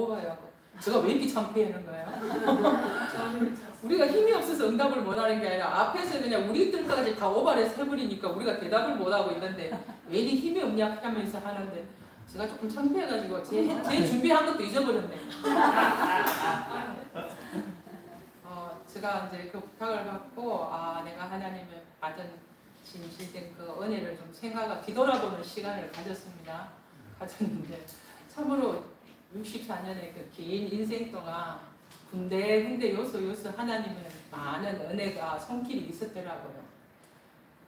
뭐가요? 제가 왜 이렇게 창피하는 거예요? 우리가 힘이 없어서 응답을 못하는 게 아니라 앞에서 그냥 우리들까지 다 오버해서 해버리니까 우리가 대답을 못하고 있는데 왜 이리 힘이 없냐 하면서 하는데 제가 조금 창피해가지고 제 준비한 것도 잊어버렸네. 제가 이제 그 부탁을 받고 내가 하나님의 받은 진실된 그 은혜를 좀 뒤돌아보는 시간을 가졌는데 참으로 64년의 그 긴 인생 동안 군데 요소 하나님의 많은 은혜가 손길이 있었더라고요.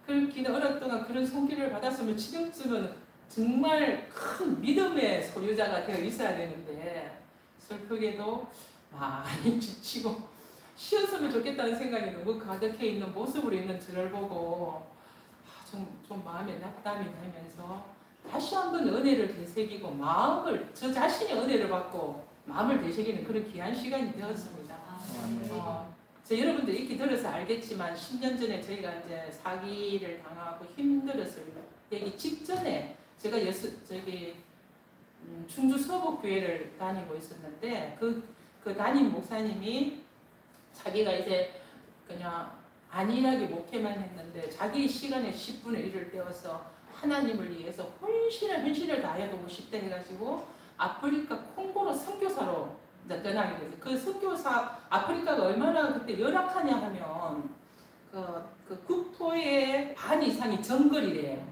그 긴 어렵 동안 그런 손길을 받았으면 지금쯤은 정말 큰 믿음의 소유자가 되어 있어야 되는데 슬프게도 많이 지치고 쉬었으면 좋겠다는 생각이 너무 가득해 있는 모습으로 있는 저를 보고 좀 마음에 낙담이 되면서 다시 한번 은혜를 되새기고 저 자신이 은혜를 받고 마음을 되새기는 그런 귀한 시간이 되었습니다. 여러분들 익히 들어서 알겠지만 10년 전에 저희가 이제 사기를 당하고 힘들었을 때기 직전에 제가 충주 서북교회를 다니고 있었는데 그 담임 목사님이 자기가 이제 그냥 안일하게 목회만 했는데 자기 시간에 10분의 1을 떼어서 하나님을 위해서 헌신을 다해보고 싶다 해가지고 아프리카 콩고로 선교사로 떠나게 됐어요. 그 선교사 아프리카가 얼마나 그때 열악하냐 하면 그 국토의 반 이상이 정글이래요.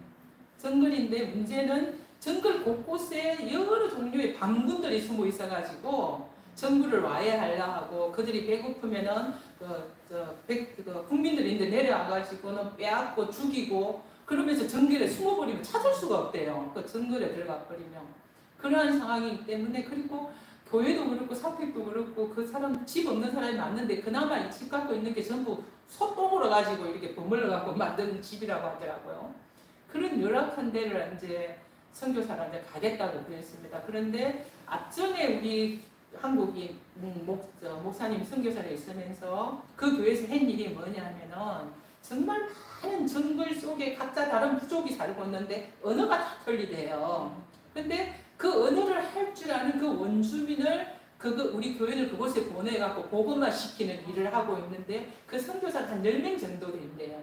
정글인데 문제는 정글 곳곳에 여러 종류의 반군들이 숨어 있어가지고 정부를 와해하려 하고 그들이 배고프면은 국민들이 이제 내려와가지고는 빼앗고 죽이고 그러면서 정글에 숨어버리면 찾을 수가 없대요. 그 정글에 들어가 버리면 그러한 상황이기 때문에 그리고 교회도 그렇고 사택도 그렇고 그 사람 집 없는 사람이 많는데 그나마 집 갖고 있는 게 전부 소똥으로 가지고 이렇게 버물러 갖고 만든 집이라고 하더라고요. 그런 열악한 데를 이제 선교사한테 가겠다고 그랬습니다. 그런데 앞전에 우리 한국인 목사님 선교사를 있으면서 그 교회에서 한 일이 뭐냐면은 정말 많은 정글 속에 각자 다른 부족이 살고 있는데 언어가 다 틀리대요. 근데 그 언어를 할 줄 아는 그 원주민을 우리 교회를 그곳에 보내갖고 복음화 시키는 일을 하고 있는데 그 선교사가 한 10명 정도 된대요.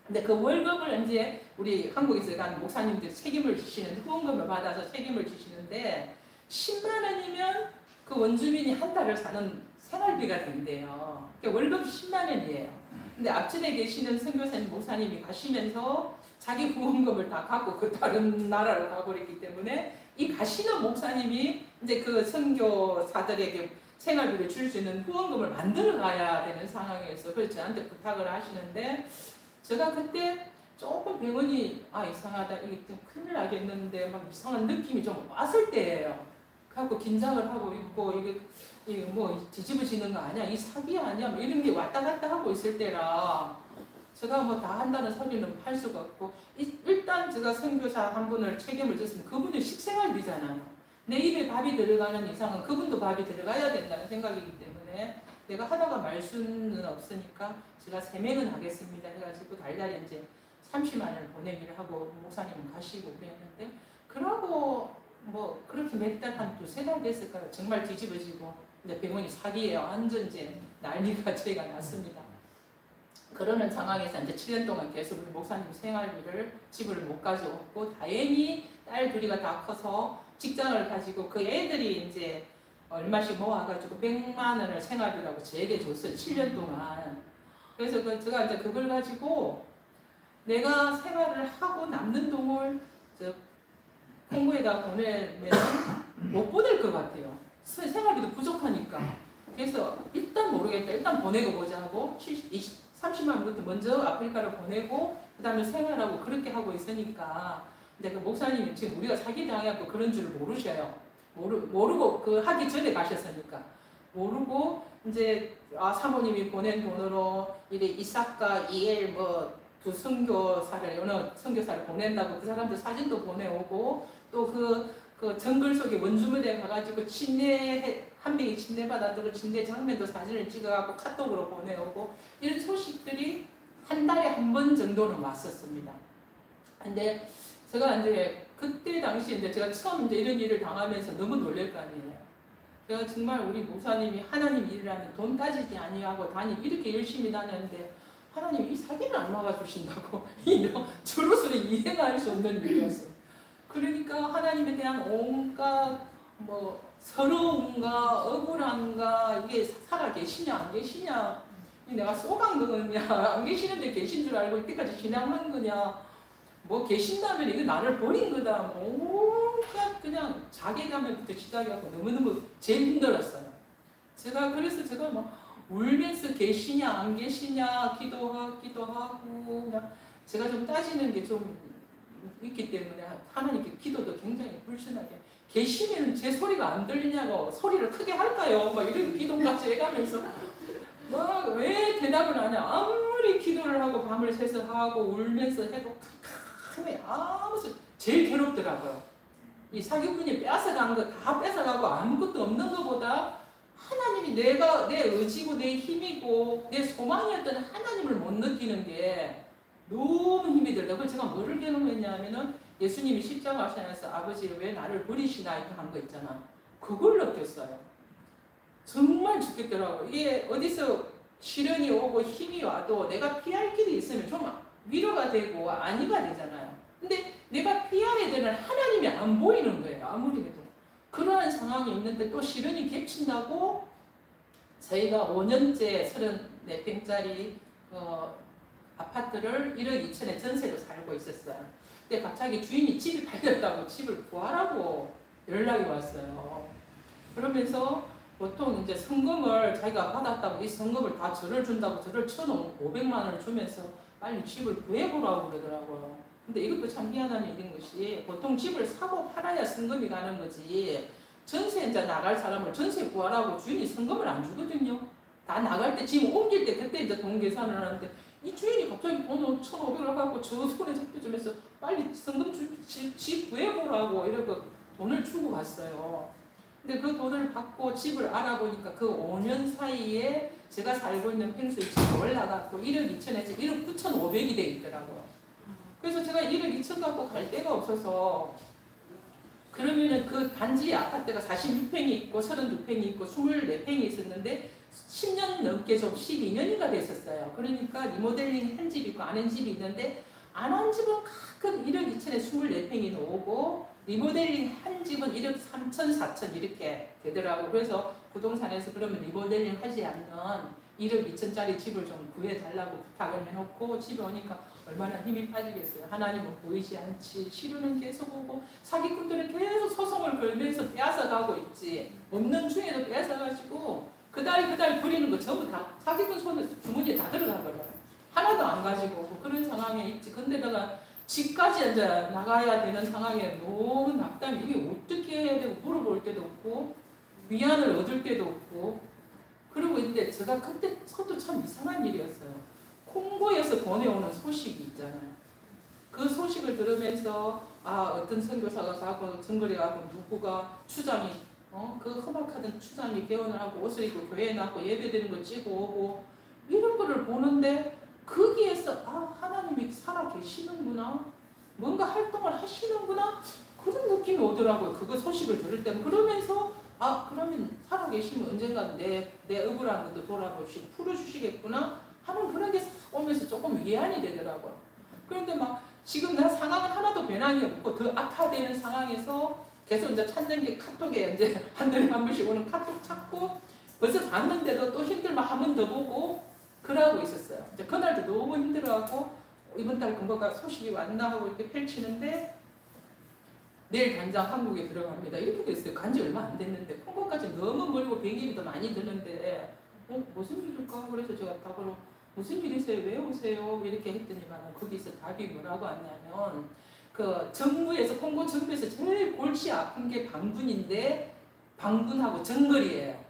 근데 그 월급을 이제 우리 한국에서 간 목사님들 책임을 지시는 후원금을 받아서 책임을 지시는데 10만 원이면 그 원주민이 한 달을 사는 생활비가 된대요. 그러니까 월급이 10만 원이에요. 근데 앞전에 계시는 선교사님 목사님이 가시면서 자기 후원금을 다 갖고 그 다른 나라로 가버렸기 때문에 이 가시는 목사님이 이제 그 선교사들에게 생활비를 줄 수 있는 후원금을 만들어 가야 되는 상황에서 그래서 저한테 부탁을 하시는데 제가 그때 조금 병원이 이상하다 이게 좀 큰일 나겠는데 막 이상한 느낌이 좀 왔을 때예요. 그래갖고 긴장을 하고 있고 이게 뭐 뒤집어지는 거 아니야? 이 사기 아니야? 뭐 이런 게 왔다 갔다 하고 있을 때라 제가 뭐 다 한다는 소리는 할 수가 없고 일단 제가 선교사 한 분을 책임을 졌으면 그분은 식생활비잖아요. 내 입에 밥이 들어가는 이상은 그분도 밥이 들어가야 된다는 생각이기 때문에 내가 하다가 말 수는 없으니까 제가 세명은 하겠습니다 해가지고 달달이 이제 30만 원을 보내기를 하고 목사님은 가시고 그랬는데 그러고 뭐 그렇게 몇 달 한 두세 달 됐을까요? 정말 뒤집어지고 근데 병원이 사기예요. 완전 이제 난리가 저희가 났습니다. 그러는 상황에서 이제 7년 동안 계속 우리 목사님 생활비를 집을 못 가져왔고 다행히 딸 둘이가 다 커서 직장을 가지고 그 애들이 이제 얼마씩 모아가지고 100만 원을 생활비라고 저에게 줬어요. 7년 동안. 그래서 제가 이제 그걸 가지고 내가 생활을 하고 남는 돈을 콩고에다 보내면 못 보낼 것 같아요. 생활비도 부족하니까. 그래서 일단 모르겠다. 일단 보내고 보자 하고 30만 원부터 먼저 아프리카로 보내고 그 다음에 생활하고 그렇게 하고 있으니까 근데 그 목사님이 지금 우리가 사기당해갖고 그런 줄 모르셔요. 모르고 그 하기 전에 가셨으니까 모르고 이제 사모님이 보낸 돈으로 이삭과 이엘 두 선교사를 어느 선교사를 보낸다고 그 사람들 사진도 보내오고 또 그 정글 속에 원주민에 가가지고 한 명이 침례받아들고 침례 장면도 사진을 찍어갖고 카톡으로 보내오고 이런 소식들이 한 달에 한 번 정도는 왔었습니다. 근데 제가 이제 그때 당시 이제 제가 처음 이제 이런 일을 당하면서 너무 놀랄 거 아니에요. 내가 정말 우리 목사님이 하나님 일이라면 돈 따지지 아니하고 다니 이렇게 열심히 다녔는데 하나님 이 사기를 안 막아주신다고 저로서는 이해가 할 수 없는 일이었어요. 그러니까 하나님에 대한 온갖 뭐 서러움과 억울함과 이게 살아 계시냐 안 계시냐, 내가 쏘간 거냐 안 계시는데 계신 줄 알고 이때까지 신앙한 거냐, 뭐 계신다면 이거 나를 버린 거다, 뭔가 그냥 자괴감부터 시작해갖고 너무너무 제일 힘들었어요. 그래서 제가 막 울면서 계시냐 안 계시냐 기도하고 그냥 제가 좀 따지는 게 좀 있기 때문에 하나님께 기도도 굉장히 불순하게, 계시면 제 소리가 안 들리냐고 소리를 크게 할까요? 막 이런 기도까지 해가면서 막 왜 대답을 안 해? 아무리 기도를 하고 밤을 새서 하고 울면서 해도 제일 괴롭더라고요. 이 사기꾼이 뺏어간 거 다 뺏어가고 아무것도 없는 것보다 하나님이 내 의지고 내 힘이고 내 소망이었던 하나님을 못 느끼는 게 너무 힘이 들다. 그래서 제가 뭐를 경험했냐면은 예수님이 십자가에서 아버지 왜 나를 버리시나 이렇게 한 거 있잖아. 그걸 느꼈어요. 정말 죽겠더라고요. 이게 어디서 시련이 오고 힘이 와도 내가 피할 길이 있으면 좀 위로가 되고 안위가 되잖아요. 근데 내가 피해야 되는 하나님이 안 보이는 거예요. 아무리 해도. 그러한 상황이 있는데 또 시련이 겹친다고 저희가 5년째 34평짜리 아파트를 1억 2천에 전세로 살고 있었어요. 근데 갑자기 주인이 집이 팔렸다고 집을 구하라고 연락이 왔어요. 그러면서 보통 이제 성금을 자기가 받았다고 이 성금을 다 절을 준다고 절을 1,500만 원을 주면서 빨리 집을 구해보라고 그러더라고요. 근데 이것도 참 희한한 일인 것이 보통 집을 사고 팔아야 성금이 가는 거지 전세 이제 나갈 사람을 전세 구하라고 주인이 성금을 안 주거든요. 다 나갈 때 집 옮길 때 그때 이제 돈 계산을 하는데 이 주인이 갑자기 돈 1,500을 갖고 저 손에 잡혀주면서 빨리 성금 집 구해보라고 이러고 돈을 주고 갔어요. 근데 그 돈을 받고 집을 알아보니까 그 5년 사이에 제가 살고 있는 평수의 집이 올라갔고 1억 2천에서 1억 9,500이 돼 있더라고요. 그래서 제가 1억 2천 갖고 갈 데가 없어서 그러면은 그 단지 아파트가 46평이 있고 32평이 있고 24평이 있었는데 10년 넘게 좀 12년이가 됐었어요. 그러니까 리모델링 한 집이 있고 안 한 집이 있는데 안 한 집은 가끔 1억 2천에 24평이 나오고 리모델링 한 집은 1억 3천, 4천 이렇게 되더라고요. 그래서 부동산에서 그러면 리모델링 하지 않는 1억 2천짜리 집을 좀 구해달라고 부탁을 해놓고 집에 오니까 얼마나 힘이 빠지겠어요. 하나님은 보이지 않지. 시류는 계속 오고 사기꾼들은 계속 소송을 걸면서 빼앗아가고 있지. 없는 중에도 빼앗아가지고 그달 부리는 거 전부 다 사기꾼 손에 주머니에 다 들어가버려요. 하나도 안 가지고 오고 그런 상황에 있지. 근데다가 집까지 이제 나가야 되는 상황에 너무 낙담이 이게 어떻게 해야 되고 물어볼 때도 없고 위안을 얻을 때도 없고 그러고 있는데 제가 그것도 참 이상한 일이었어요. 콩고에서 보내오는 소식이 있잖아요. 그 소식을 들으면서 어떤 선교사가 가고 정글에 가고 누구가 추장이 그 험악하던 추장이 개원을 하고 옷을 입고 교회에 나고 예배드리는 거 찍고 오고 이런 거를 보는데 거기에서 하나님이 살아 계시는구나, 뭔가 활동을 하시는구나 그런 느낌이 오더라고요. 그거 소식을 들을 때는. 그러면서 그러면 살아 계시면 언젠가 내 억울한 것도 돌아보시고 풀어주시겠구나 하는 그런 게 오면서 조금 위안이 되더라고요. 그런데 막 지금 나 상황은 하나도 변함이 없고 더 악화되는 상황에서 계속 이제 찾는 게 카톡에 이제 한 달에 한 번씩 오는 카톡 찾고 벌써 봤는데도 또 힘들면 한 번 더 보고 그러고 있었어요. 이제 그날도 너무 힘들어하고 이번 달 금고가 소식이 왔나 하고 이렇게 펼치는데 내일 당장 한국에 들어갑니다. 이렇게 됐어요. 간지 얼마 안 됐는데 콩고까지 너무 멀고 비행기비도 많이 드는데 무슨 일일까? 그래서 제가 답으로 무슨 일이세요? 왜 오세요? 이렇게 했더니만 거기서 답이 뭐라고 왔냐면 그 정부에서 콩고 정부에서 제일 골치 아픈 게 방분인데 방분하고 정글이에요.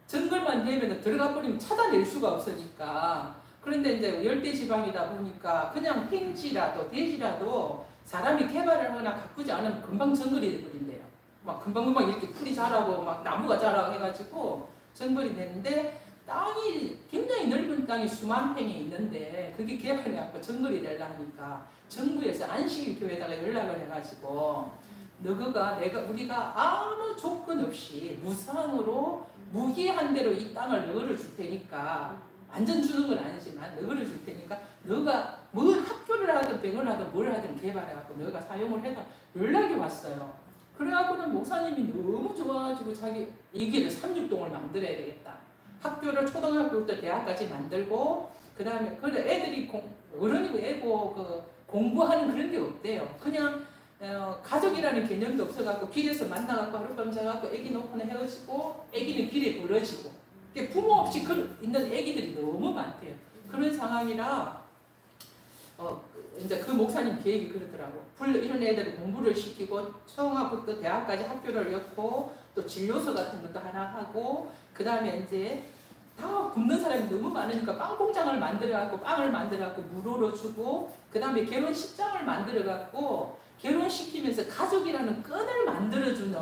정글만 되면 들어가 버리면 찾아낼 수가 없으니까. 그런데 이제 열대 지방이다 보니까 그냥 팽지라도 대지라도 사람이 개발을 하거나 가꾸지 않으면 금방 정글이 되버린대요. 막 금방금방 이렇게 풀이 자라고 막 나무가 자라고 해가지고 정글이 되는데 땅이 굉장히 넓은 땅이 수만 평이 있는데 그게 개발해갖고 정글이 되려니까 정부에서 안식일 교회에다가 연락을 해가지고 너가 우리가 아무 조건 없이 무상으로 무기한 대로 이 땅을 너를 줄 테니까 완전 주는 건 아니지만 너를 줄 테니까 너가 뭘 학교를 하든 병을 하든 뭘 하든 개발해갖고 너가 사용을 해서 연락이 왔어요. 그래갖고는 목사님이 너무 좋아가지고 자기 이게 36동을 만들어야 되겠다. 학교를 초등학교부터 대학까지 만들고 그 다음에 그래 애들이 어른이고 애고 그 공부하는 그런 게 없대요. 그냥 가족이라는 개념도 없어갖고 길에서 만나갖고 하룻밤 자갖고 애기 놓고는 헤어지고 애기는 길에 버려지고 부모 없이 있는 애기들이 너무 많대요. 그런 상황이라 이제 그 목사님 계획이 그렇더라고. 이런 애들을 공부를 시키고 초등학교부터 대학까지 학교를 엮고 또 진료소 같은 것도 하나 하고 그 다음에 이제 다 굶는 사람이 너무 많으니까 빵 공장을 만들어갖고 빵을 만들어갖고 무료로 주고 그 다음에 결혼식장을 만들어갖고 결혼시키면서 가족이라는 끈을 만들어주는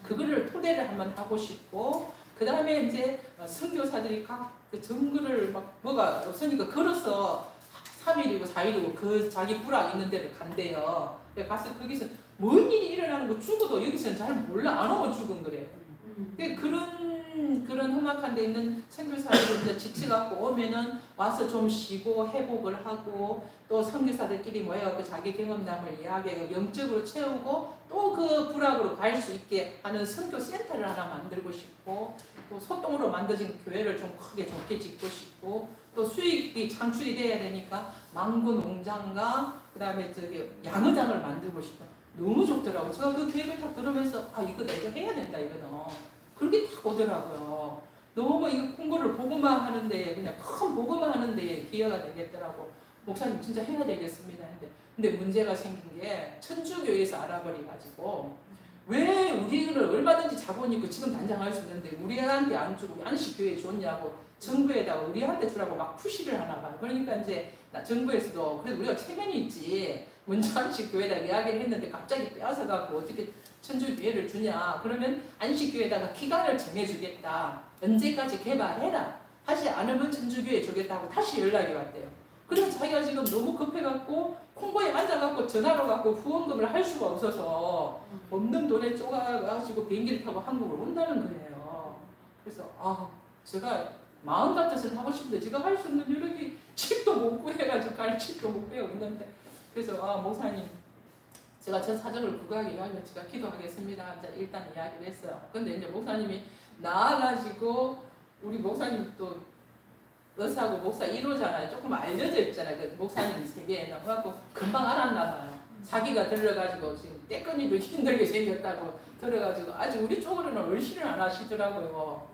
그거를 토대를 한번 하고 싶고 그 다음에 이제 선교사들이 각 그 정글을 막 뭐가 없으니까 걸어서 3일이고 4일이고 그 자기 부락 있는 데를 간대요. 가서 거기서 뭔 일이 일어나는 거 죽어도 여기서는 잘 몰라. 안 오면 죽은 거래요. 그런 험악한 데 있는 선교사들이 이제 지쳐갖고 오면은 와서 좀 쉬고 회복을 하고 또 선교사들끼리 모여갖고 자기 경험담을 이야기하고 영적으로 채우고 또 그 부락으로 갈 수 있게 하는 선교 센터를 하나 만들고 싶고 또 소똥으로 만들어진 교회를 좀 크게 좋게 짓고 싶고 또 수익이 창출이 돼야 되니까 망고 농장과 그 다음에 저기 양어장을 만들고 싶어. 너무 좋더라고. 제가 그 계획을 딱 들으면서 이거 내가 해야 된다 이거는. 그렇게 딱 오더라고요. 너무 이거 홍보를 보고만 하는데 그냥 큰 보고만 하는데 기여가 되겠더라고. 목사님 진짜 해야 되겠습니다. 근데 문제가 생긴 게 천주교에서 알아버려가지고 왜 우리를 얼마든지 자본 있고 지금 단장할 수 있는데 우리한테 안 주고 안식교회에 줬냐고 정부에다가 우리한테 주라고 막 푸시를 하나 봐요. 그러니까 이제 정부에서도 그래도 우리가 체면이 있지 먼저 안식교회에다 이야기를 했는데 갑자기 빼앗아갖고 어떻게 천주교회를 주냐. 그러면 안식교회에다가 기간을 정해주겠다. 언제까지 개발해라. 하지 않으면 천주교회 주겠다고 다시 연락이 왔대요. 그래서 자기가 지금 너무 급해갖고 콩고에 앉아갖고 전화로 갖고 후원금을 할 수가 없어서 없는 돈에 쪼가가지고 비행기를 타고 한국을 온다는 거예요. 그래서 제가 마음 같아서는 하고 싶은데 제가 할 수 없는 여력이 집도 못 구해가지고 갈 집도 못 구해고 있는데 그래서 목사님 제가 저 사정을 구하게 이야기하면 제가 기도하겠습니다. 일단 이야기를 했어요. 근데 이제 목사님이 나와가지고 우리 목사님 또 의사하고 목사 1호잖아요. 조금 알려져 있잖아요. 그 목사님 세계에는. 그래갖고 금방 알았나 봐요. 자기가 들러가지고 지금 떼끈이도 힘들게 생겼다고 들어가지고 아직 우리 쪽으로는 얼씬을 안 하시더라고요.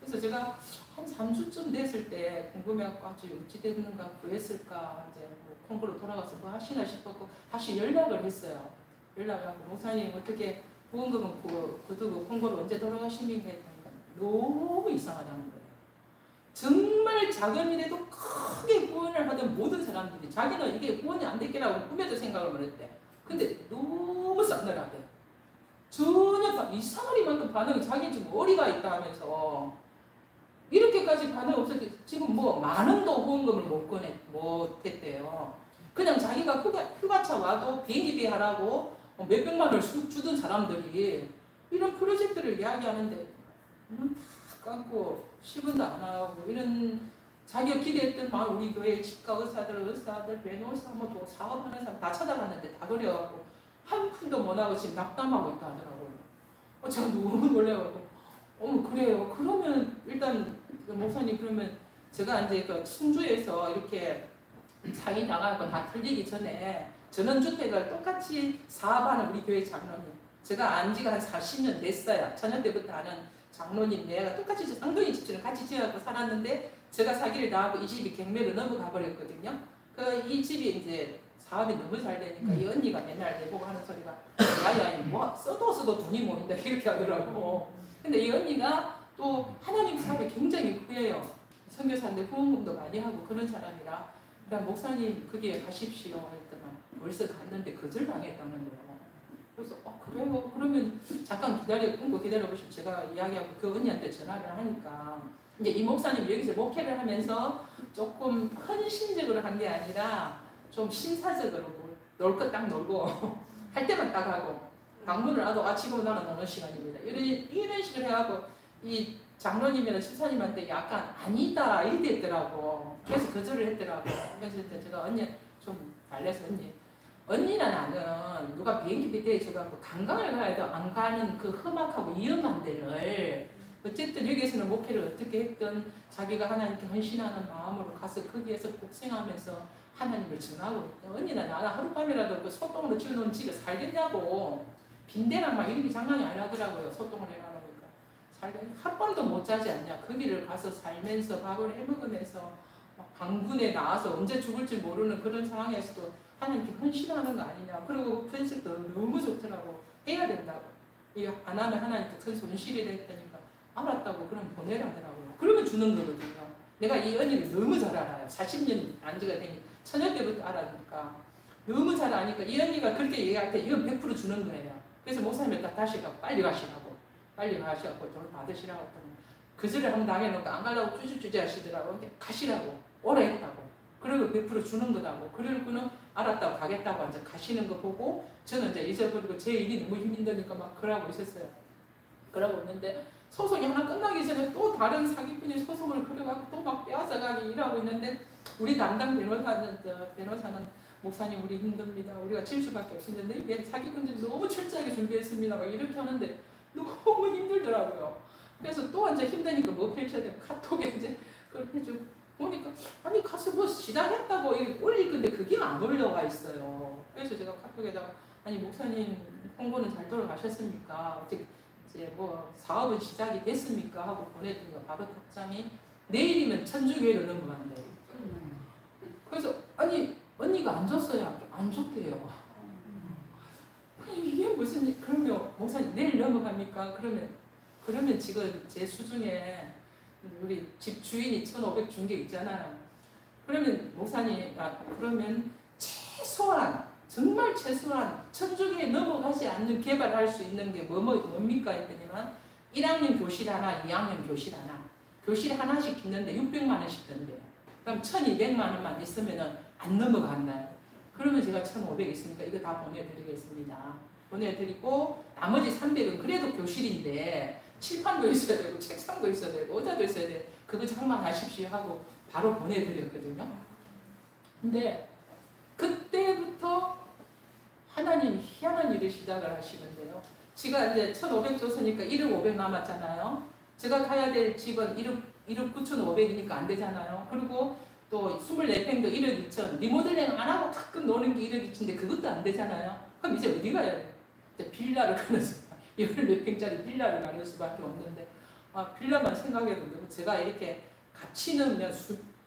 그래서 제가 한 3주쯤 됐을 때 궁금해갖고 어찌 됐는가 구했을까 이제 콩고로 돌아가서 뭐 하시나 싶었고 다시 연락을 했어요. 연락을 하고 목사님 어떻게 후원금은 그두고 콩고로 언제 돌아가시는가 했더니 너무 이상하다는 거예요. 정말 작은 일에도 크게 후원을 하던 모든 사람들이 자기는 이게 후원이 안 됐겠라고 꿈에도 생각을 못했대. 근데 너무 싸늘하대. 전혀 이상하리만큼 반응이 자기 지금 머리가 있다 하면서 이렇게까지 반응 없었지. 지금 뭐 만 원도 후원금을 못했대요. 그냥 자기가 휴가차 와도 비행기비 하라고 몇백만 원을 주던 사람들이 이런 프로젝트를 이야기하는데 다 깎고 10원도 안 하고 이런 자기가 기대했던 우리 교회 치과 의사들, 변호사 뭐 사업하는 사람 다 찾아갔는데 다 그래갖고 한 푼도 못 하고 지금 낙담하고 있다 하더라고요. 제가 너무 놀래가지고 그래요. 그러면 일단 목사님 그러면 제가 이제 그 충주에서 이렇게 상이 나가고 다 틀리기 전에 전원주택을 똑같이 사업하는 우리 교회 장로님 제가 안 지가 한 40년 됐어요. 천년 때부터 아는 장로님 내가 똑같이 쌍둥이 집처럼 같이 지어갖고 살았는데 제가 사기를 당하고 이 집이 경매로 넘어가 버렸거든요. 이 집이 이제 사업이 너무 잘 되니까 이 언니가 맨날 내보고 하는 소리가 야야 뭐 써도 돈이 모인다 이렇게 하더라고. 근데 이 언니가 또 하나님 사업이 굉장히 후해요. 선교사인데 후원금도 많이 하고 그런 사람이라 그냥 목사님 거기에 가십시오 했더만 벌써 갔는데 거절당했다는 거예요. 그래서 그래요? 그러면 잠깐 기다려보시면 제가 이야기하고 그 언니한테 전화를 하니까 이제 이 목사님 여기서 목회를 하면서 조금 헌신적으로 한 게 아니라 좀 신사적으로 놀 거 딱 놀고 할 때만 딱 하고 방문을 하도 지금 나는 어느 시간입니다. 이런 식으로 해갖고 이 장로님이나 집사님한테 약간 아니다 이렇게 했더라고. 그래서 거절을 했더라고. 그래서 제가 언니 좀 달래서 언니나 나는 누가 비행기 비대에 줘갖고 관광을 가야 돼 안 가는 그 험악하고 위험한 데를 어쨌든 여기에서는 목회를 어떻게 했든 자기가 하나님께 헌신하는 마음으로 가서 거기에서 복생하면서 하나님을 전하고 언니나 나는 하룻밤이라도 그 소똥으로 지어놓은 집에 살겠냐고. 빈대랑 막 이런 게 장난이 아니라더라고요. 소똥을 해놔놓으니까 하룻밤도 못 자지 않냐. 거기를 가서 살면서 밥을 해먹으면서 방군에 나와서 언제 죽을지 모르는 그런 상황에서도 하나님께 헌신하는 거 아니냐. 그리고 편식도 너무 좋더라고. 해야 된다고. 이거 안 하면 하나님께 큰 손실이 됐다니까 알았다고 그럼 보내라더라고요. 그러면 주는 거거든요. 내가 이 언니를 너무 잘 알아요. 40년 안지가 되니 처녀 때부터 알아니까 너무 잘 아니까 이 언니가 그렇게 얘기할 때 이건 100% 주는 거예요. 그래서 목사님이 다시 가고 빨리 가시라고 돈 받으시라고 했더니 그절에 한번 당해놓고 안 가려고 쭈쭈쭈쭈 하시더라고. 가시라고 오라 했다고. 그리고 100% 주는 거다고. 그러고는 알았다고 가겠다고 이제 가시는 거 보고 저는 이제 잊어버리고 제 일이 너무 힘드니까 막 그러고 있었어요. 그러고 있는데 소송이 하나 끝나기 전에 또 다른 사기꾼이 소송을 걸어가고 또 막 빼앗아가기 일하고 있는데 우리 담당 변호사는 목사님 우리 힘듭니다. 우리가 질 수밖에 없었는데 사기꾼들이 너무 철저하게 준비했습니다. 막 이렇게 하는데 너무 힘들더라고요. 그래서 또 이제 힘드니까 뭐 펼쳐야 돼. 카톡에 이제 그렇게 해주고 보니까 아니 가서 뭐 시작했다고 올릴 건데 그게 안 올라가 있어요. 그래서 제가 카톡에다가 아니 목사님 홍보는 잘 돌아가셨습니까? 어떻게 이제 뭐 사업은 시작이 됐습니까? 하고 보내준 거 바로 답장이 내일이면 천주교회로 넘어간대요. 그래서 아니 언니가 안 줬어요. 안 줬대요. 이게 무슨 그러면 목사님 내일 넘어갑니까? 그러면 지금 제 수중에 우리 집 주인이 1,500 준 게 있잖아요. 그러면 목사님 그러면 최소한 정말 최소한 천주교에 넘어가지 않는 개발할 수 있는 게 뭡니까 했더니만 1학년 교실 하나, 2학년 교실 하나. 교실 하나씩 짓는데 600만 원씩 든대요. 그럼 1,200만 원만 있으면 안 넘어간다요. 그러면 제가 1,500 있으니까 이거 다 보내드리겠습니다. 보내드리고 나머지 300은 그래도 교실인데 칠판도 있어야 되고 책상도 있어야 되고 의자도 있어야 돼. 그거 장만하십시오 하고 바로 보내드렸거든요. 근데 그때부터 하나님이 희한한 일을 시작을 하시는데요. 제가 이제 1,500 줬으니까 1억 500 남았잖아요. 제가 가야 될 집은 1억 9,500이니까 안 되잖아요. 그리고 또 24평도 1억 2천. 리모델링 안 하고 가끔 노는 게 1억 2천인데 그것도 안 되잖아요. 그럼 이제 어디 가야 돼? 이제 빌라를 가는 수, 14평짜리 빌라를 가는 수밖에 없는데 빌라만 생각해도 제가 이렇게 갇히는 그냥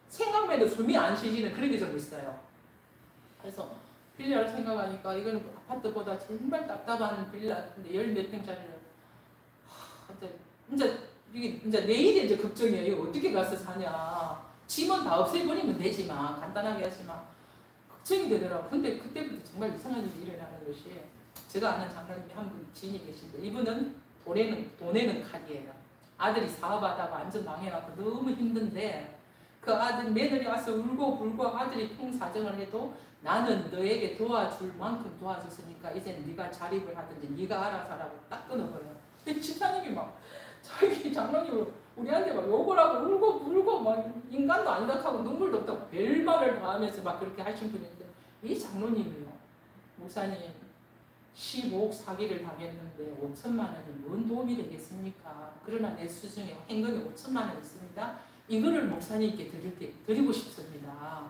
생각만 해도 숨이 안 쉬지는 그런 게 좀 있어요. 그래서 빌라를 생각하니까 이건 아파트보다 정말 답답한 빌라인데 10몇 평짜리를 이제 내일이 이제 걱정이에요. 이거 어떻게 가서 사냐. 짐은 다 없애버리면 되지만 간단하게 하지만 걱정이 되더라고요. 근데 그때부터 정말 이상한 일이 일어나는 것이 제가 아는 장로님이 한 분 지인이 계신데 이분은 돈에는 칼이에요. 아들이 사업하다가 완전 망해갖고 너무 힘든데 그 아들 며느리 와서 울고 불고 아들이 통사정을 해도 나는 너에게 도와줄 만큼 도와줬으니까 이제 네가 자립을 하든지 네가 알아서 하라고 딱 끊어버려요. 집사님이 막 자기 장로님을 우리한테 막 욕을 하고 울고 불고 막 인간도 아니다 하고 눈물도 없다고 별말을 다 하면서 막 그렇게 하신 분인데 이 장로님이요. 목사님 15억 사기를 당했는데 5천만 원이 뭔 도움이 되겠습니까? 그러나 내 수중에 현금이 5천만 원 있습니다. 이거를 목사님께 드리고 싶습니다.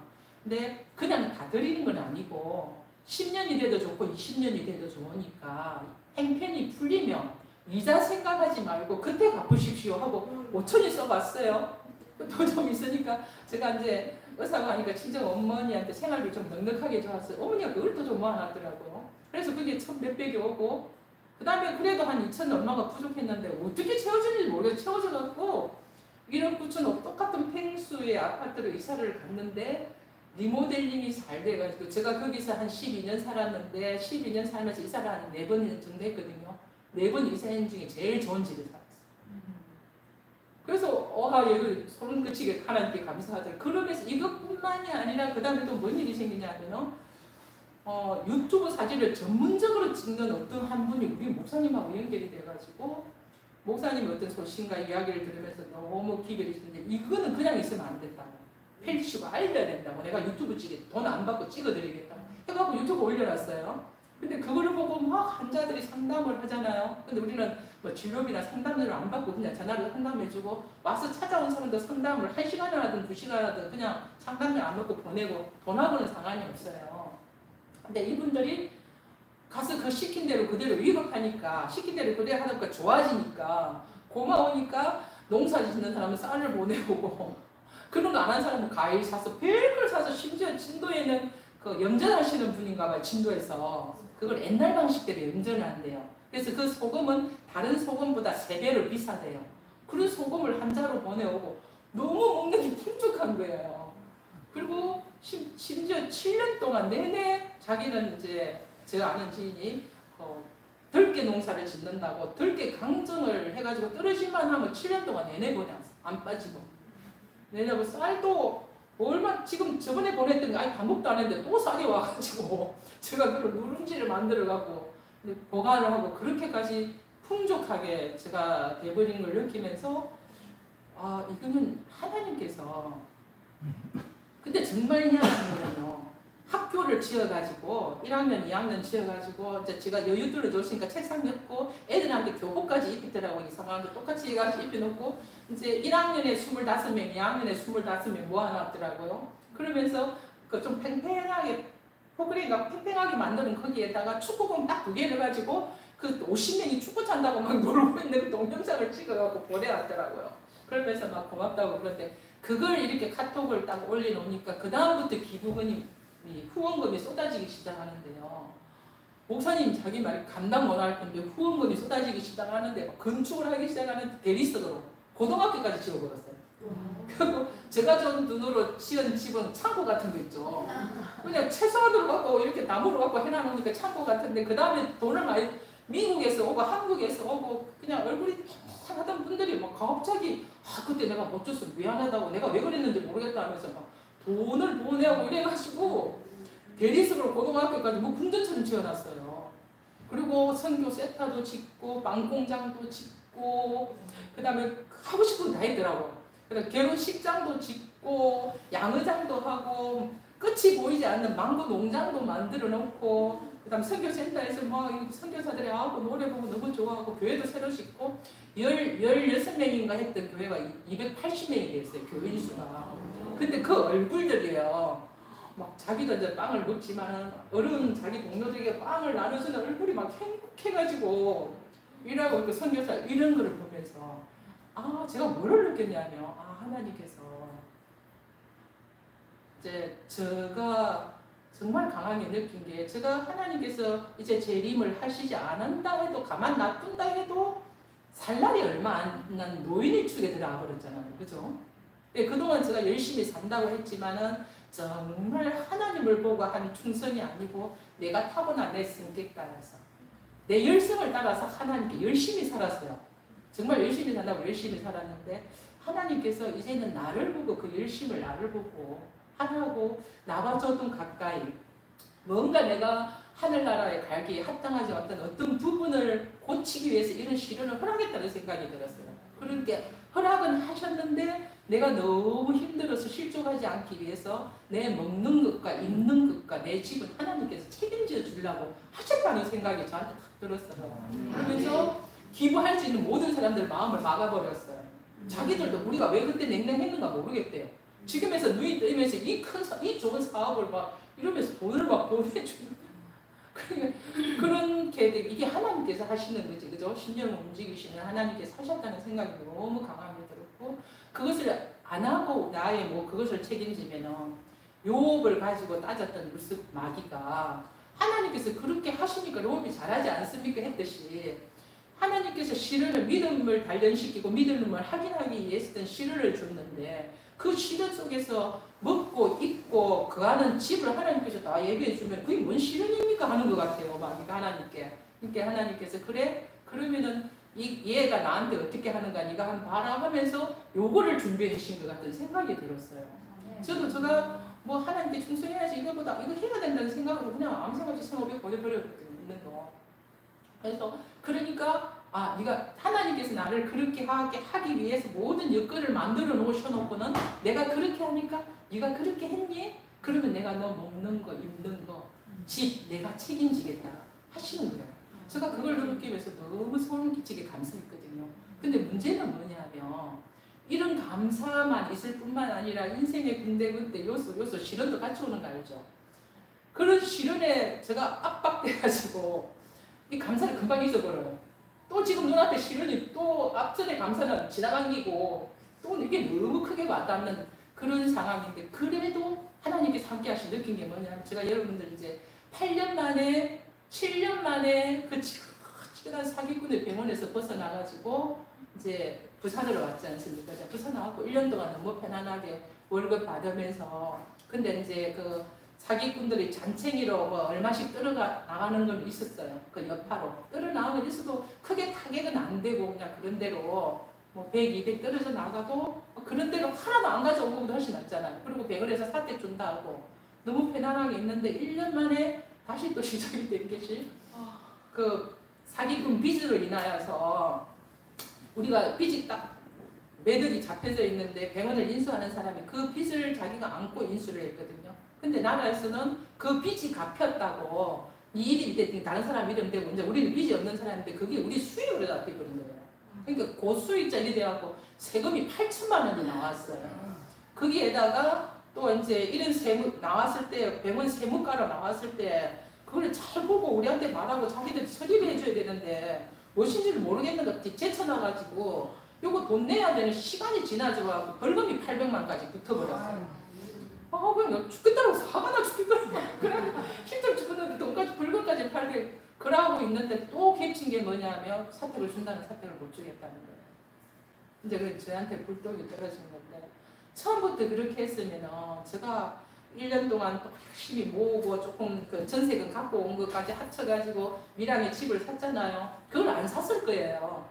근데 그냥 다 드리는 건 아니고 10년이 돼도 좋고 20년이 돼도 좋으니까 행편이 풀리면 이자 생각하지 말고 그때 갚으십시오 하고 5천이 써봤어요. 또 좀 있으니까 제가 이제 의사가 하니까 친정 어머니한테 생활비 좀 넉넉하게 줘왔어요. 어머니가 그걸 또 좀 모아놨더라고요. 그래서 그게 1,몇백이 오고 그 다음에 그래도 한 2천 얼마가 부족했는데 어떻게 채워질지 모르겠어요. 채워져갖고 1억 9천 똑같은 평수의 아파트로 이사를 갔는데 리모델링이 잘 돼가지고 제가 거기서 한 12년 살았는데 12년 살면서 이사를 한 4번 정도 했거든요. 4번 이사인 중에 제일 좋은 집에 살았어요. 그래서 이걸 소름 끼치게 하나님께 감사하더라고요. 그러면서 이것뿐만이 아니라 그 다음에 또 뭔 일이 생기냐면요. 유튜브 사진을 전문적으로 찍는 어떤 한 분이 우리 목사님하고 연결이 돼가지고 목사님 어떤 소신과 이야기를 들으면서 너무 기별이 있는데 이거는 그냥 있으면 안 된다고. 펼치고 알려야 된다고. 내가 유튜브 찍게 돈 안 받고 찍어드리겠다고. 해갖고 유튜브 올려놨어요. 근데 그거를 보고 막 환자들이 상담을 하잖아요. 근데 우리는 뭐 진료비나 상담료를 안 받고 그냥 전화로 상담해주고 와서 찾아온 사람도 상담을 1시간을 하든 2시간을 하든 그냥 상담료 안 받고 보내고 돈하고는 상관이 없어요. 근데 이분들이 가서 그 시킨 대로 그대로 위급하니까 시킨 대로 그대로 하니까 좋아지니까 고마우니까 농사 짓는 사람은 쌀을 보내고 그런 거 안 한 사람은 과일 사서 별걸 사서 심지어 진도에는 그 염전하시는 분인가 봐요. 진도에서 그걸 옛날 방식대로 염전을 한대요. 그래서 그 소금은 다른 소금보다 3배로 비싸대요. 그런 소금을 한 자루 보내오고 너무 먹는 게 풍족한 거예요. 그리고 심지어 7년 동안 내내 자기는 이제 제가 아는 지인이 들깨 농사를 짓는다고 들깨 강정을 해가지고 떨어질만 하면 7년 동안 내내 보내왔어. 안 빠지고. 내내고 쌀도 얼마 지금 저번에 보냈던 게 아니 방법도 안 했는데 또 쌀이 와가지고 제가 그걸 누룽지를 만들어갖고 보관을 하고 그렇게까지 풍족하게 제가 돼버린 걸 느끼면서 아 이거는 하나님께서 근데 정말 희한한 거는요. 학교를 지어가지고 1학년, 2학년 지어가지고 이제 제가 여유들을 줬으니까 책상 넣고 애들한테 교복까지 입히더라고. 이상한 거 똑같이 해가지고 입혀놓고 이제 1학년에 25명, 2학년에 25명 모아놨더라고요. 그러면서 그 좀 팽팽하게 포크레인가 팽팽하게 만드는 거기에다가 축구공 딱 2개를 가지고 그 50명이 축구 찬다고 막 놀고 있는 그 동영상을 찍어갖고 보내왔더라고요. 그러면서 막 고맙다고 그런데 그걸 이렇게 카톡을 딱 올려놓으니까 그 다음부터 기부금이 후원금이 쏟아지기 시작하는데요. 목사님 자기 말 감당 못할 건데 후원금이 쏟아지기 시작하는데 건축을 하기 시작하는 대리석으로 고등학교까지 지어버렸어요. 그리고 제가 전 눈으로 지은 집은 창고 같은 거 있죠. 그냥 채소를 갖고 이렇게 나무를 갖고 해놔놓으니까 창고 같은데 그 다음에 돈을 많이 미국에서 오고 한국에서 오고 그냥 얼굴이 하던 분들이 막 갑자기 그때 내가 못 줬어 미안하다고 내가 왜 그랬는지 모르겠다 하면서 막 돈을 보내고 이래가지고 대리석으로 고등학교까지 뭐 궁전처럼 지어놨어요. 그리고 선교 세타도 짓고 빵공장도 짓고 그 다음에 하고 싶은 거 다 있더라고. 그다음 결혼식장도 짓고 양의장도 하고 끝이 보이지 않는 망고 농장도 만들어 놓고 그다음 선교센터에서 막 선교사들이 하고 노래 보고 너무 좋아하고 교회도 새로 짓고 16명인가 했던 교회가 280명이 됐어요. 교인 수가. 근데 그 얼굴들이에요. 막 자기도 이제 빵을 먹지만 어른 자기 동료들에게 빵을 나눠주는 얼굴이 막 행복해가지고 이라고 그 선교사 이런 거를 보면서 제가 뭐를 느꼈냐면 하나님께서 이제 제가 정말 강하게 느낀 게 제가 하나님께서 이제 재림을 하시지 않는다 해도 가만 놔둔다 해도 살 날이 얼마 안 난 노인의 축에 들어가 버렸잖아요. 그죠? 네, 그동안 제가 열심히 산다고 했지만은 정말 하나님을 보고 한 충성이 아니고 내가 타고난 내 성격 따라서 내 열성을 따라서 하나님께 열심히 살았어요. 정말 열심히 산다고 열심히 살았는데 하나님께서 이제는 나를 보고 그 열심을 나를 보고 하라고 나와 조금 가까이 뭔가 내가 하늘나라에 가기에 합당하지 않던 어떤 부분을 고치기 위해서 이런 시련을 허락했다는 생각이 들었어요. 그런데 허락은 하셨는데 내가 너무 힘들어서 실족하지 않기 위해서 내 먹는 것과 입는 것과 내 집은 하나님께서 책임져 주려고 하셨다는 생각이 저한테 딱 들었어요. 그러면서 기부할 수 있는 모든 사람들 마음을 막아버렸어요. 자기들도 우리가 왜 그때 냉랭했는가 모르겠대요. 지금에서 눈이 뜨면서 이 좋은 사업을 막 이러면서 돈을 막 보내주는 그런 게 이게 하나님께서 하시는 거지, 그죠? 신령을 움직이시는 하나님께서 하셨다는 생각이 너무 강하게 들었고 그것을 안 하고 나의 뭐 그것을 책임지면은 요업을 가지고 따졌던 루스 마귀가 하나님께서 그렇게 하시니까 요업이 잘하지 않습니까? 했듯이 하나님께서 시련을 믿음을 단련시키고 믿음을 확인하기 위해 했던 시련을 줬는데 그 시련 속에서 먹고 입고 거하는 집을 하나님께서 다 예비해 주면 그게 뭔 시련입니까 하는 것 같아요. 마귀가 하나님께. 그러니까 하나님께서 그래? 그러면은 얘가 나한테 어떻게 하는가 네가 한번 봐라 하면서 요거를 준비해 주신 것 같은 생각이 들었어요. 저도 제가 뭐 하나님께 충성해야지 이거보다 이거 해야 된다는 생각으로 그냥 아무 생각 없이 생업에 보내버렸거든요. 있는 거. 그래서 그러니까 네가 하나님께서 나를 그렇게 하기 위해서 모든 여건을 만들어 놓으셔놓고는 내가 그렇게 하니까 네가 그렇게 했니? 그러면 내가 너 먹는 거 입는 거 집 내가 책임지겠다 하시는 거예요. 제가 그걸 느끼기 위해서 너무 소름 끼치게 감사했거든요. 근데 문제는 뭐냐면 이런 감사만 있을 뿐만 아니라 인생의 군데군데 요소 시련도 같이 오는 거 알죠? 그런 시련에 제가 압박돼가지고 이 감사를 금방 잊어버려요. 또 지금 눈앞에 시련이 또 앞전에 감사는 지나간기고 또 이게 너무 크게 와닿는 그런 상황인데 그래도 하나님께서 함께 하신 느낀 게 뭐냐면 제가 여러분들 이제 8년 만에 7년 만에 그 치열한 사기꾼의 병원에서 벗어나가지고 이제 부산으로 왔지 않습니까? 부산 나왔고 1년 동안 너무 편안하게 월급 받으면서 근데 이제 그 사기꾼들이 잔챙이로 뭐 얼마씩 나가는 건 있었어요. 그 여파로 나가는 건 있어도 크게 타격은 안 되고 그냥 그런 대로 뭐 100, 200 떨어져 나가도 그런 대로 하나도 안 가져온 것보다 훨씬 낫잖아요. 그리고 병원에서 사택 준다 하고 너무 편안하게 있는데 1년 만에 다시 또 시작이 된 것이 그 사기꾼 빚으로 인하여서 우리가 빚이 딱 매들이 잡혀져 있는데 병원을 인수하는 사람이 그 빚을 자기가 안고 인수를 했거든요. 근데 나라에서는 그 빚이 갚혔다고 이 일이 됐더니 다른 사람 이름 되고 이제 우리는 빚이 없는 사람인데 그게 우리 수익으로 잡혀버린 거예요. 그러니까 고수익자 일이 돼갖고 세금이 8천만 원이 나왔어요. 거기에다가 또 이제 이런 세무 나왔을 때 병원 세무가로 나왔을 때 그걸 잘 보고 우리한테 말하고 자기들 처리를 해줘야 되는데 무엇인지를 모르겠는 거 제쳐놔가지고 요거 돈 내야 되는 시간이 지나져가지고 벌금이 800만까지 붙어버렸어요. 그냥 죽겠다고 화가 나 죽겠더라고요. 그래 힘들어 죽겠는데 돈까지 벌금까지 800 그러고 있는데 또 겹친 게 뭐냐면 사택을 준다는 사택을 못 주겠다는 거예요. 이제 그 저한테 불독이 떨어진 건데 처음부터 그렇게 했으면은 제가 1년 동안 또 열심히 모으고 조금 그 전세금 갖고 온 것까지 합쳐가지고 밀양에 집을 샀잖아요. 그걸 안 샀을 거예요.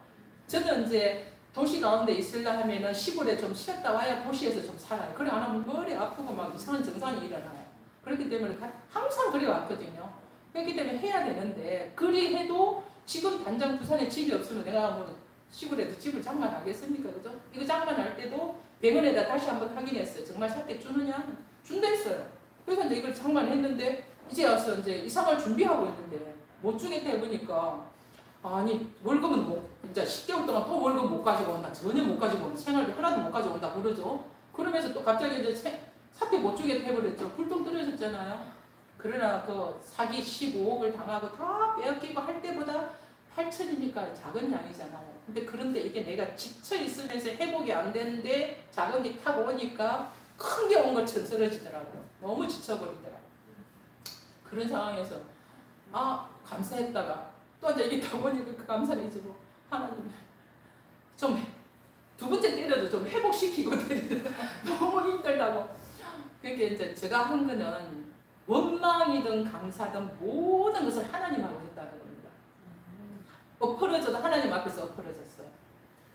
저는 이제 도시 가운데 있으려 하면은 시골에 좀 쉬었다 와야 도시에서 좀 살아요. 그래 안 하면 머리 아프고 막 이상한 증상이 일어나요. 그렇기 때문에 항상 그래 왔거든요. 그렇기 때문에 해야 되는데 그리 해도 지금 당장 부산에 집이 없으면 내가 뭐 시골에도 집을 장만하겠습니까? 그죠? 이거 장만할 때도 병원에다 다시 한번 확인했어요. 정말 사택 주느냐? 준다 했어요. 그래서 이제 이걸 장만했는데 이제 와서 이제 이사갈 준비하고 있는데 못 주겠다 해보니까 아니 월급은 못 이제 10개월 동안 또 월급 못 가지고 온다. 전혀 못 가지고 온다. 생활비 하나도 못 가지고 온다 그러죠. 그러면서 또 갑자기 이제 사택 못 주겠다 해버렸죠. 불똥 떨어졌잖아요. 그러나 그 사기 15억을 당하고 다 빼앗기고 할 때보다 8천이니까 작은 양이잖아요. 그런데 이게 내가 지쳐 있으면서 회복이 안 되는데 작은 게 타고 오니까 큰 게 온 것처럼 쓰러지더라고요. 너무 지쳐버리더라고요. 그런 상황에서 감사했다가 또 이제 이게 타고 오니까 그 감사를 잊고 하나님 좀 두 번째 때려도 좀 회복시키고 너무 힘들다고. 그게 이제 제가 한 거는 원망이든 감사든 모든 것을 하나님하고 했다는 겁니다. 엎어져도 하나님 앞에서 엎어졌어요.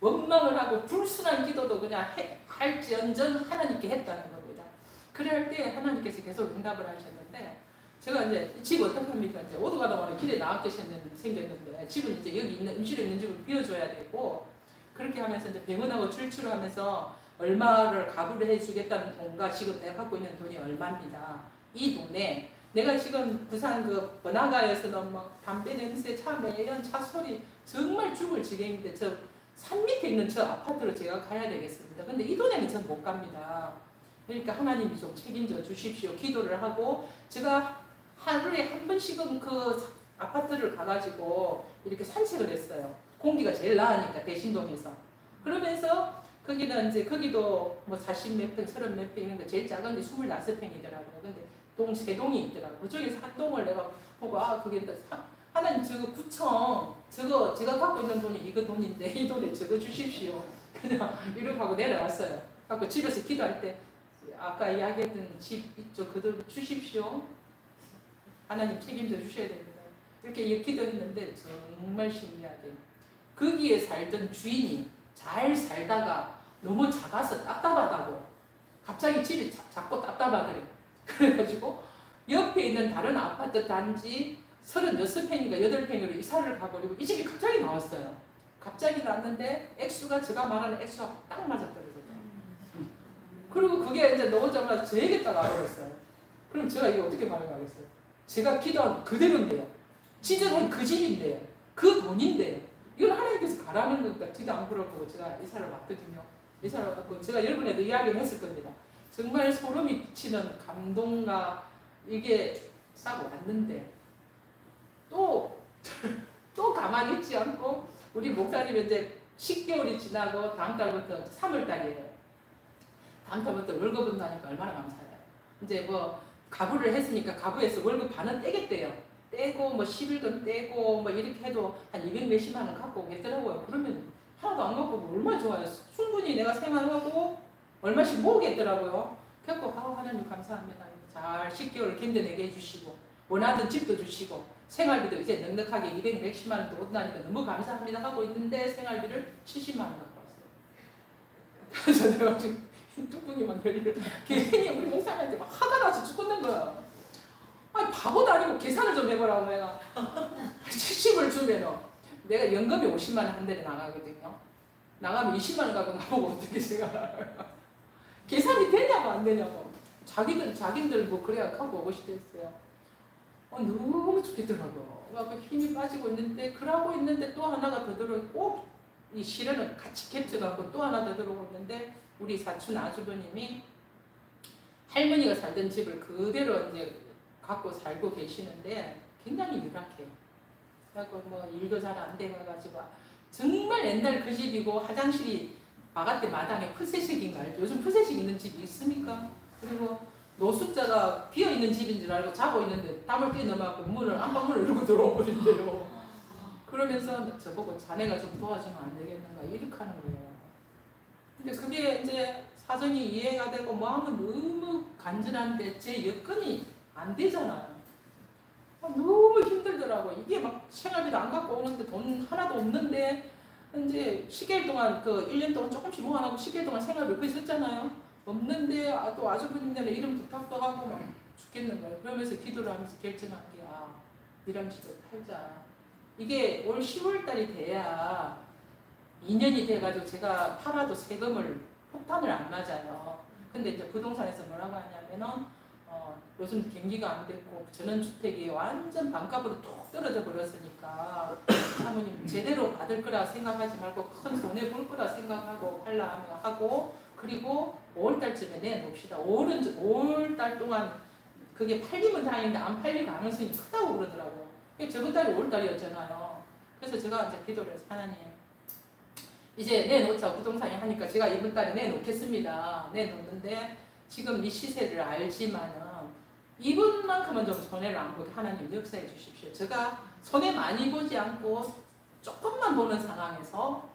원망을 하고 불순한 기도도 그냥 할지언정 하나님께 했다는 겁니다. 그럴 때 하나님께서 계속 응답을 하셨는데 제가 이제 집 어떻게 합니까? 이제 오도 가다 보니 길에 나와 생겼는데 집은 이제 여기 있는 음식을 있는 집을 비워줘야 되고 그렇게 하면서 이제 병원하고 출출하면서 얼마를 가구를 해주겠다는 돈과 지금 내가 갖고 있는 돈이 얼마입니다. 이 돈에 내가 지금 부산 그 번화가에서는 막 담배 냄새, 차 매연, 차 소리 정말 죽을 지경인데 저 산 밑에 있는 저 아파트로 제가 가야 되겠습니다. 근데 이 돈에는 전 못 갑니다. 그러니까 하나님이 좀 책임져 주십시오. 기도를 하고 제가 하루에 한 번씩은 그 아파트를 가가지고 이렇게 산책을 했어요. 공기가 제일 나으니까 대신동에서. 그러면서 거기는 이제 거기도 뭐 40몇 평, 30몇 평 있는데 제일 작은 게 25평이더라고요. 근데 동 세 동이 있더라고요. 그중에서 한 동을 내가 보고 그게 하나님 저거 구청 저거 제가 갖고 있는 돈이 이거 돈인데 이 돈에 저거 주십시오. 그냥 이렇게 하고 내려왔어요. 갖고 집에서 기도할 때 아까 이야기했던 집 있죠. 그대로 주십시오. 하나님 책임져 주셔야 됩니다. 이렇게 기도했는데 정말 신기하게 거기에 살던 주인이 잘 살다가 너무 작아서 답답하다고 갑자기 집이 작고 답답하더래요. 그래가지고 옆에 있는 다른 아파트 단지 36평인가 8평으로 이사를 가버리고 이 집이 갑자기 나왔어요. 갑자기 났는데 액수가 제가 말하는 액수가 딱 맞았더라고요. 그리고 그게 이제 넣어자마자 저에게다가 알아버렸어요. 그럼 제가 이게 어떻게 말하겠어요? 제가 기도한 그대로인데요. 지정한 그 집인데요. 그 돈인데요. 이건 하나님께서 가라는 겁니다. 기도 안 물어보고 제가 이사를 왔거든요. 이사를 왔고 제가 여러분에도 이야기를 했을 겁니다. 정말 소름이 끼치는 감동과 이게 싹 왔는데 또 가만히 있지 않고 우리 목사님이 이제 10개월이 지나고 다음 달부터 3월 달이에요. 다음 달부터 월급은 나니까 얼마나 감사해요. 이제 뭐 가구를 했으니까 가구에서 월급 반은 떼겠대요. 떼고 뭐 10일간 떼고 뭐 이렇게 해도 한 200 몇십만 원 갖고 오겠더라고요. 그러면 하나도 안 갖고 오면 얼마나 좋아요. 충분히 내가 생활하고 얼마씩 모으겠더라고요. 그래서 하나님 감사합니다. 잘 10개월을 견뎌내게 해주시고 원하던 집도 주시고 생활비도 이제 넉넉하게 200 몇십만 원도 얻나니까 너무 감사합니다 하고 있는데 생활비를 70만 원 갖고 왔어요. 그래서 내가 지금 뚜껑이만 열리를 괜히 우리 목사님한테 막 화가 나서 죽겠는 거야. 아니 바보도 아니고 계산을 좀 해보라고 내가 70을 주면은 내가 연금이 50만 원 한 달에 나가거든요. 나가면 20만 원 갖고 나보고 어떻게 생각하나 계산이 되냐고 안 되냐고. 자기들 뭐 그래야 갖고 오고 싶댔어요. 너무 좋겠더라고. 그래서 힘이 빠지고 있는데 그러고 있는데 또 하나가 더 들어오고 이 실현을 같이 겹쳐갖고 또 하나 더 들어오고 있는데 우리 사촌 아주버님이 할머니가 살던 집을 그대로 이제 갖고 살고 계시는데 굉장히 유락해요. 그래서 뭐 일도 잘 안 돼가지고 정말 옛날 그 집이고 화장실이 바깥에 마당에 푸세식인가 알죠? 요즘 푸세식 있는 집이 있습니까? 그리고 노숙자가 비어있는 집인 줄 알고 자고 있는데 땀을 빼넣어갖고 안방문을 열고 들어오거든요. 그러면서 저보고 자네가 좀 도와주면 안 되겠는가 이렇게 하는 거예요. 근데 그게 이제 사정이 이해가 되고 뭐 하면 너무 간절한데 제 여건이 안 되잖아요. 너무 힘들더라고. 이게 막 생활비도 안 갖고 오는데 돈 하나도 없는데 이제 10개월 동안 1년 동안 조금씩 모아놓고 10개월 동안 생활비 그게 썼잖아요. 없는데 또 아주버님들의 이름 부탁도 하고 막 죽겠는 거예요. 그러면서 기도를 하면서 결정한 게 미랑집을 팔자. 이게 올 10월 달이 돼야 2년이 돼가지고 제가 팔아도 세금을 폭탄을 안 맞아요. 근데 이제 부동산에서 뭐라고 하냐면은 요즘 경기가 안 됐고 전원주택이 완전 반값으로 툭 떨어져 버렸으니까 사모님 제대로 받을 거라 생각하지 말고 큰 손해 볼 거라 생각하고 팔라 하고 그리고 5월달쯤에 내놓읍시다. 5월달 동안 그게 팔리면 다행인데 안 팔릴 가능성이 크다고 그러더라고요. 저번 달이 5월달이었잖아요. 그래서 제가 이제 기도를 해서 하나님 이제 내놓자 부동산이 하니까 제가 이번 달에 내놓겠습니다. 내놓는데 지금 이 시세를 알지만은 이분만큼은 좀 손해를 안 보게 하나님 역사해 주십시오. 제가 손해 많이 보지 않고 조금만 보는 상황에서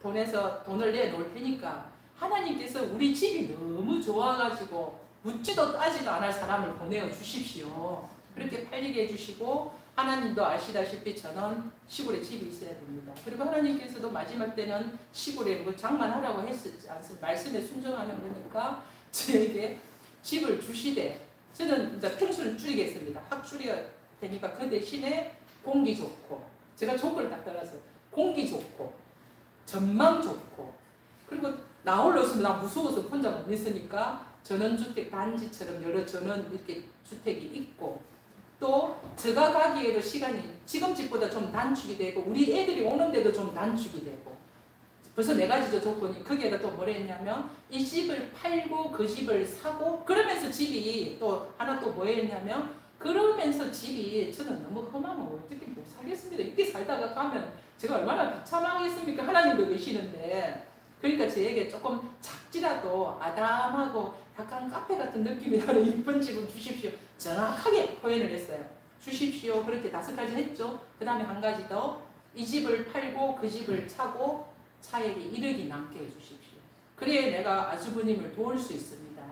돈을 내놓을 테니까 하나님께서 우리 집이 너무 좋아가지고 묻지도 따지도 않을 사람을 보내어 주십시오. 그렇게 팔리게 해주시고 하나님도 아시다시피 저는 시골에 집이 있어야 됩니다. 그리고 하나님께서도 마지막 때는 시골에 뭐 장만하라고 했었지 않습니까? 말씀에 순종하는 거니까 저에게 집을 주시되 저는 이제 평수를 줄이겠습니다. 확 줄여야 되니까 그 대신에 공기 좋고 제가 조건을 딱 따라서 공기 좋고 전망 좋고 그리고 나 홀로서는 나 무서워서 혼자 못 있으니까 전원주택 단지처럼 여러 전원 이렇게 주택이 있고 또 제가 가기에도 시간이 지금 집보다 좀 단축이 되고 우리 애들이 오는데도 좀 단축이 되고 벌써 4가지죠 조건이. 거기에다 또 뭐라 했냐면 이 집을 팔고 그 집을 사고 그러면서 집이 또 하나 또 뭐 했냐면 그러면서 집이 저는 너무 험하면 어떻게 못 살겠습니다. 이렇게 살다가 가면 제가 얼마나 비참하겠습니까. 하나님도 계시는데 그러니까 저에게 조금 작지라도 아담하고 약간 카페 같은 느낌이 나는 이쁜 집을 주십시오. 정확하게 표현을 했어요. 주십시오. 그렇게 5가지 했죠. 그 다음에 한 가지 더 이 집을 팔고 그 집을 사고 차액이 1억이 남게 해주십시오. 그래야 내가 아주버님을 도울 수 있습니다.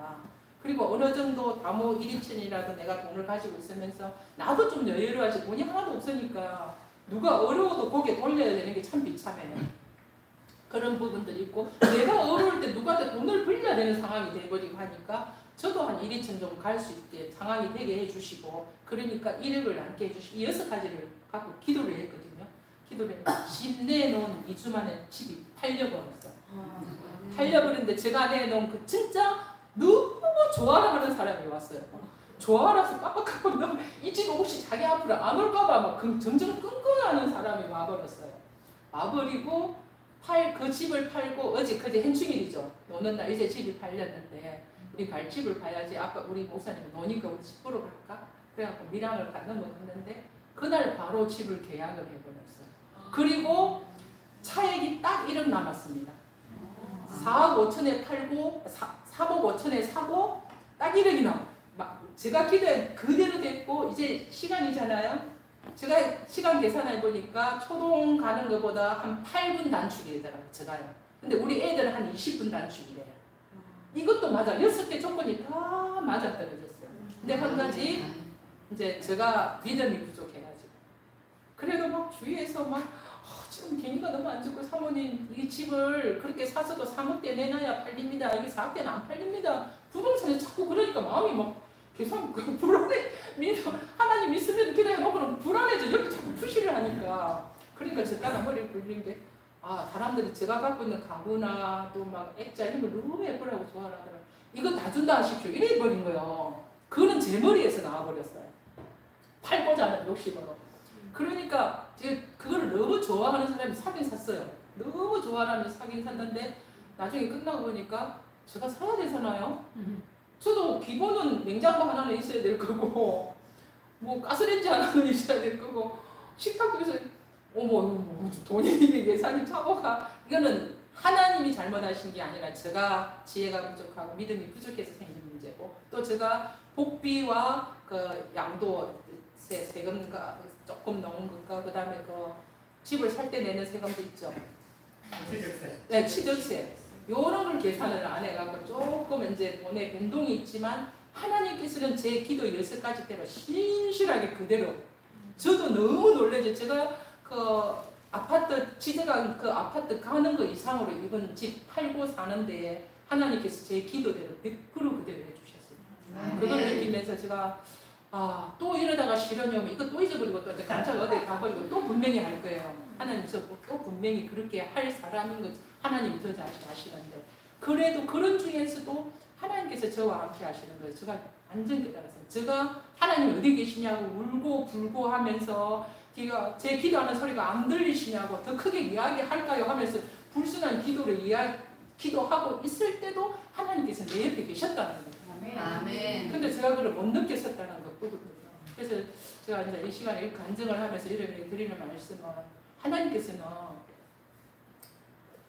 그리고 어느 정도 다모 1인칭이라도 내가 돈을 가지고 있으면서 나도 좀 여유로워야지 돈이 하나도 없으니까 누가 어려워도 고개 돌려야 되는 게 참 비참해요. 그런 부분들이 있고 내가 어려울 때 누구한테 돈을 빌려야 되는 상황이 돼버리고 하니까 저도 한 1, 2천 정도 갈 수 있게 상황이 되게 해주시고 그러니까 이력을 남게 해주시고 이 6가지를 갖고 기도를 했거든요. 기도를 했는데 집 내놓은 2주 만에 집이 팔려버렸어요. 팔려버렸는데 제가 내놓은 그 진짜 너무 좋아라 하는 사람이 왔어요. 좋아라서 깜빡깜빡 너무 이 집 혹시 자기 앞으로 안 올까봐 막 점점 끙끙하는 사람이 와버렸어요. 와버리고 그 집을 팔고 어제 그제 현충일이죠. 노는 날 이제 집이 팔렸는데 우리 갈 집을 봐야지. 아까 우리 목사님 노니까 우리 집 보러 갈까? 그래갖고 밀양을 갔는데 그날 바로 집을 계약을 해버렸어요. 그리고 차액이 딱 1억 남았습니다. 4억 5천에 팔고 3억 5천에 사고 딱 1억이 남아. 제가 기도에 그대로 됐고 이제 시간이잖아요. 제가 시간 계산해 보니까 초동 가는 것보다 한 8분 단축이 되더라고요. 제가요. 근데 우리 애들은 한 20분 단축이래요. 이것도 맞아. 6개 조건이 다 맞아 떨어졌어요. 근데 한 가지 이제 제가 믿음이 부족해가지고 그래도 막 주위에서 막 지금 경기가 너무 안 좋고 사모님 이 집을 그렇게 사서도 3억대 내놔야 팔립니다. 이게 4억대는 안 팔립니다. 부동산에 자꾸 그러니까 마음이 막 계속 불안해. 하나님 믿으면 기도해놓고는 불안해져. 이렇게 자꾸 푸시를 하니까. 그러니까 제가 머리를 굴린 게 사람들이 제가 갖고 있는 가구나 또 막 액자 이런 걸 너무 예쁘라고 좋아하더라고요. 이거 다 준다 하십시오. 이래 버린 거예요. 그거는 제 머리에서 나와버렸어요. 팔고자 하는 욕심으로. 그러니까 제가 그걸 너무 좋아하는 사람이 사긴 샀어요. 너무 좋아하는 사긴 샀는데 나중에 끝나고 보니까 제가 사야 되잖아요. 저도 기본은 냉장고 하나는 있어야 될 거고 뭐 가스레인지 하나는 있어야 될 거고 식탁에서 어머 돈이 예산이 차고가 이거는 하나님이 잘못하신 게 아니라 제가 지혜가 부족하고 믿음이 부족해서 생긴 문제고 또 제가 복비와 그 양도세 세금과 조금 넣은 것과 그 다음에 그 집을 살 때 내는 세금도 있죠. 취득세. 네, 취득세. 요런 걸 계산을 안 해갖고 조금 이제 돈의 변동이 있지만 하나님께서는 제 기도 6가지대로 신실하게 그대로 저도 너무 놀라죠. 제가 그 아파트 지대가 그 아파트 가는 거 이상으로 이번 집 팔고 사는데 하나님께서 제 기도대로 100% 그대로 해주셨어요. 그걸 느끼면서 제가 또 이러다가 실현이 오면 이거 또 잊어버리고 또 간차가 어디 가버리고 또 분명히 할 거예요. 하나님 또 분명히 그렇게 할 사람인 것 하나님이 더 잘 아시는데 그래도 그런 중에서도 하나님께서 저와 함께 하시는 거예요. 제가 완전 깨달았어요. 제가 하나님 어디 계시냐고 울고 불고 하면서 제 기도하는 소리가 안 들리시냐고 더 크게 이야기할까요 하면서 불순한 기도를 기도하고 있을 때도 하나님께서 내 옆에 계셨다는 거예요. 아멘. 근데 제가 그걸 못 느꼈었다는 거거든요. 그래서 제가 이제 이 시간에 이렇게 간증을 하면서 이렇게 드리는 말씀은 하나님께서는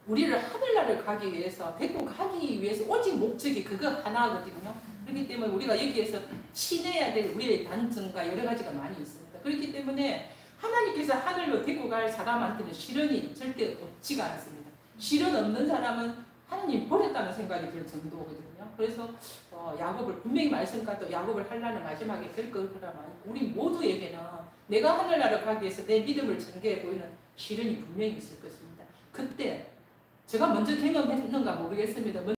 우리를 하늘나라를 가기 위해서 데리고 가기 위해서 오직 목적이 그거 하나거든요. 그렇기 때문에 우리가 여기에서 친해야 될 우리의 단점과 여러 가지가 많이 있습니다. 그렇기 때문에 하나님께서 하늘로 데리고 갈 사람한테는 시련이 절대 없지가 않습니다. 시련 없는 사람은 하나님 버렸다는 생각이 들 정도거든요. 그래서 야곱을 분명히 말씀과 야곱을 하려는 마지막에 될 거라면 우리 모두에게는 내가 하늘나라를 가기 위해서 내 믿음을 전개해 보이는 시련이 분명히 있을 것입니다. 그때 제가 먼저 경험했는가 모르겠습니다.